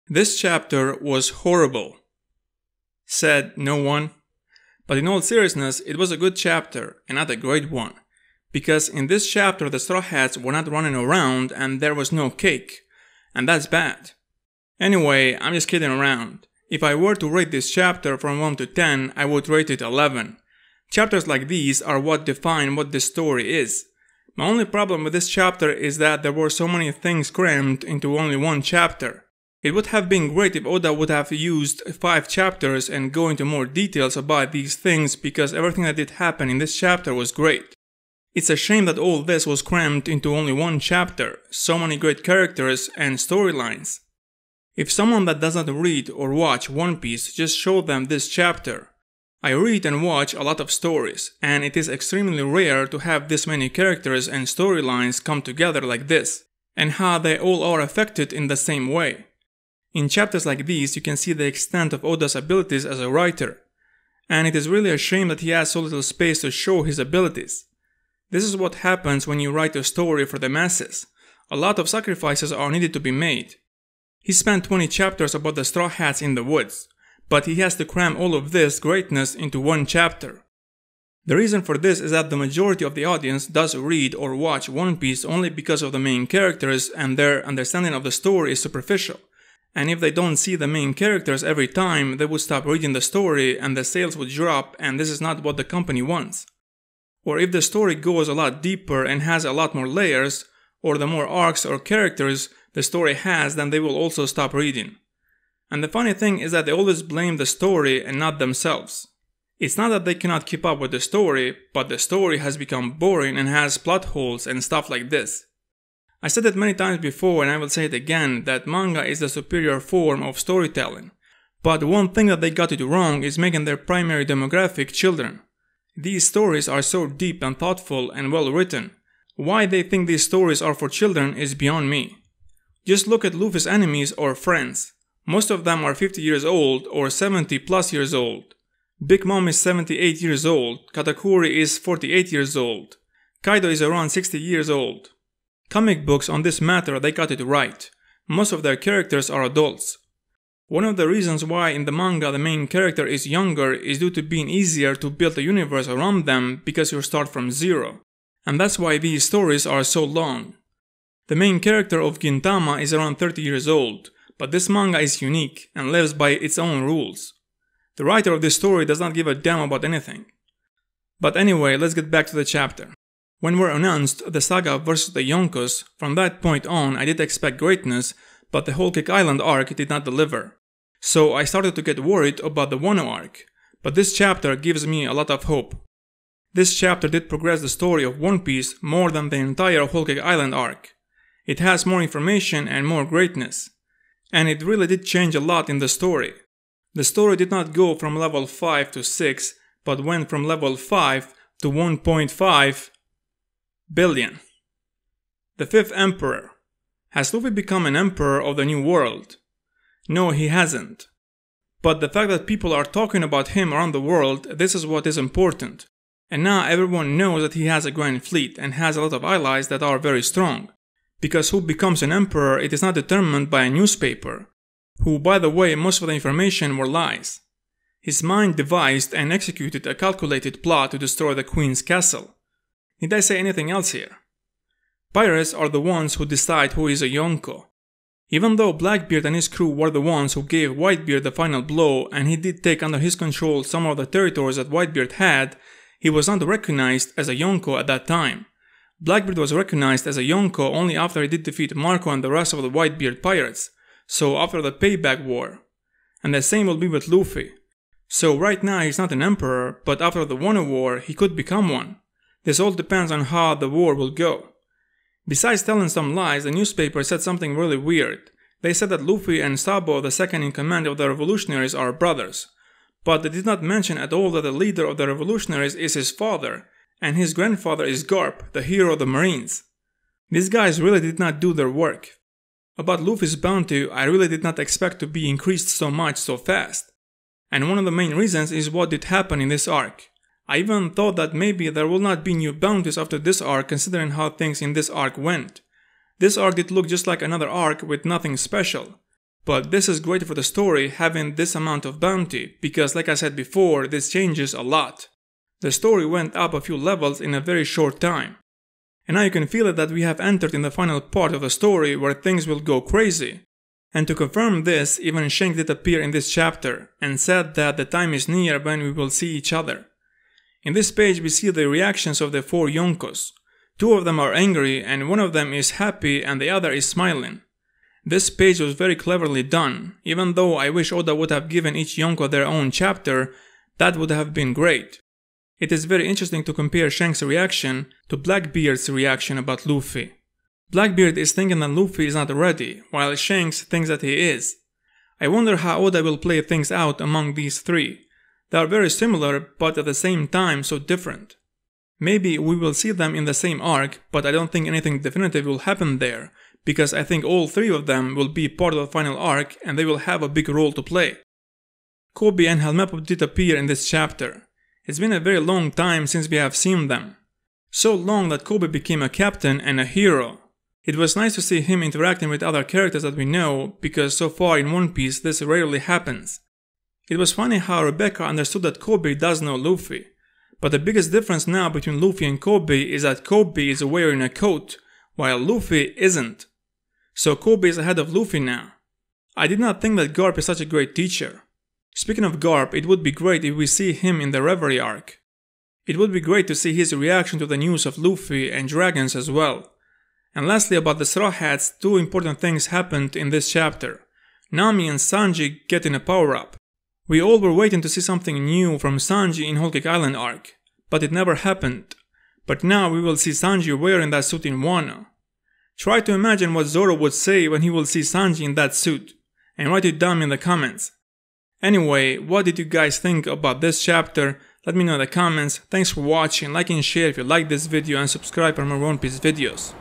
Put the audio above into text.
This chapter was horrible, said no one. But in all seriousness, it was a good chapter and not a great one. Because in this chapter the Straw Hats were not running around and there was no cake. And that's bad. Anyway, I'm just kidding around. If I were to rate this chapter from 1 to 10, I would rate it 11. Chapters like these are what define what this story is. My only problem with this chapter is that there were so many things crammed into only one chapter. It would have been great if Oda would have used 5 chapters and go into more details about these things, because everything that did happen in this chapter was great. It's a shame that all this was crammed into only one chapter, so many great characters and storylines. If someone that doesn't read or watch One Piece just showed them this chapter. I read and watch a lot of stories, and it is extremely rare to have this many characters and storylines come together like this, and how they all are affected in the same way. In chapters like these you can see the extent of Oda's abilities as a writer, and it is really a shame that he has so little space to show his abilities. This is what happens when you write a story for the masses. A lot of sacrifices are needed to be made. He spent 20 chapters about the Straw Hats in the woods, but he has to cram all of this greatness into one chapter. The reason for this is that the majority of the audience does read or watch One Piece only because of the main characters, and their understanding of the story is superficial. And if they don't see the main characters every time, they would stop reading the story and the sales would drop, and this is not what the company wants. Or if the story goes a lot deeper and has a lot more layers, or the more arcs or characters the story has, then they will also stop reading. And the funny thing is that they always blame the story and not themselves. It's not that they cannot keep up with the story, but the story has become boring and has plot holes and stuff like this. I said it many times before and I will say it again, that manga is the superior form of storytelling. But one thing that they got it wrong is making their primary demographic children. These stories are so deep and thoughtful and well written. Why they think these stories are for children is beyond me. Just look at Luffy's enemies or friends. Most of them are 50 years old or 70 plus years old. Big Mom is 78 years old, Katakuri is 48 years old, Kaido is around 60 years old. Comic books on this matter, they got it right. Most of their characters are adults. One of the reasons why in the manga the main character is younger is due to being easier to build a universe around them because you start from zero. And that's why these stories are so long. The main character of Gintama is around 30 years old, but this manga is unique and lives by its own rules. The writer of this story does not give a damn about anything. But anyway, let's get back to the chapter. When we're announced the saga versus the Yonkos, from that point on I did expect greatness, but the Whole Cake Island arc did not deliver. So I started to get worried about the Wano arc, but this chapter gives me a lot of hope. This chapter did progress the story of One Piece more than the entire Whole Cake Island arc. It has more information and more greatness. And it really did change a lot in the story. The story did not go from level 5 to 6, but went from level 5 to 1.5 billion. The 5th Emperor. Has Luffy become an emperor of the New World? No, he hasn't. But the fact that people are talking about him around the world, this is what is important. And now everyone knows that he has a grand fleet and has a lot of allies that are very strong. Because who becomes an emperor, it is not determined by a newspaper, who, by the way, most of the information were lies. His mind devised and executed a calculated plot to destroy the Queen's castle. Did I say anything else here? Pirates are the ones who decide who is a Yonko. Even though Blackbeard and his crew were the ones who gave Whitebeard the final blow and he did take under his control some of the territories that Whitebeard had, he was not recognized as a Yonko at that time. Blackbeard was recognized as a Yonko only after he did defeat Marco and the rest of the Whitebeard pirates, so after the Payback War. And the same will be with Luffy. So right now he's not an emperor, but after the Wano War he could become one. This all depends on how the war will go. Besides telling some lies, the newspaper said something really weird. They said that Luffy and Sabo, the second in command of the revolutionaries, are brothers. But they did not mention at all that the leader of the revolutionaries is his father, and his grandfather is Garp, the hero of the Marines. These guys really did not do their work. About Luffy's bounty, I really did not expect to be increased so much so fast. And one of the main reasons is what did happen in this arc. I even thought that maybe there will not be new bounties after this arc considering how things in this arc went. This arc did look just like another arc with nothing special. But this is great for the story having this amount of bounty, because like I said before, this changes a lot. The story went up a few levels in a very short time. And now you can feel it that we have entered in the final part of the story where things will go crazy. And to confirm this, even Shanks did appear in this chapter, and said that the time is near when we will see each other. In this page we see the reactions of the 4 Yonkos. 2 of them are angry, and 1 of them is happy and the other is smiling. This page was very cleverly done, even though I wish Oda would have given each Yonko their own chapter. That would have been great. It is very interesting to compare Shanks' reaction to Blackbeard's reaction about Luffy. Blackbeard is thinking that Luffy is not ready, while Shanks thinks that he is. I wonder how Oda will play things out among these 3. They are very similar, but at the same time so different. Maybe we will see them in the same arc, but I don't think anything definitive will happen there, because I think all 3 of them will be part of the final arc and they will have a big role to play. Koby and Helmeppo did appear in this chapter. It's been a very long time since we have seen them. So long that Koby became a captain and a hero. It was nice to see him interacting with other characters that we know, because so far in One Piece this rarely happens. It was funny how Rebecca understood that Koby does know Luffy. But the biggest difference now between Luffy and Koby is that Koby is wearing a coat, while Luffy isn't. So Koby is ahead of Luffy now. I did not think that Garp is such a great teacher. Speaking of Garp, it would be great if we see him in the Reverie arc. It would be great to see his reaction to the news of Luffy and dragons as well. And lastly, about the Straw Hats, 2 important things happened in this chapter. Nami and Sanji getting a power-up. We all were waiting to see something new from Sanji in Whole Cake Island arc, but it never happened. But now we will see Sanji wearing that suit in Wano. Try to imagine what Zoro would say when he will see Sanji in that suit, and write it down in the comments. Anyway, what did you guys think about this chapter? Let me know in the comments. Thanks for watching, like and share if you liked this video, and subscribe for more One Piece videos.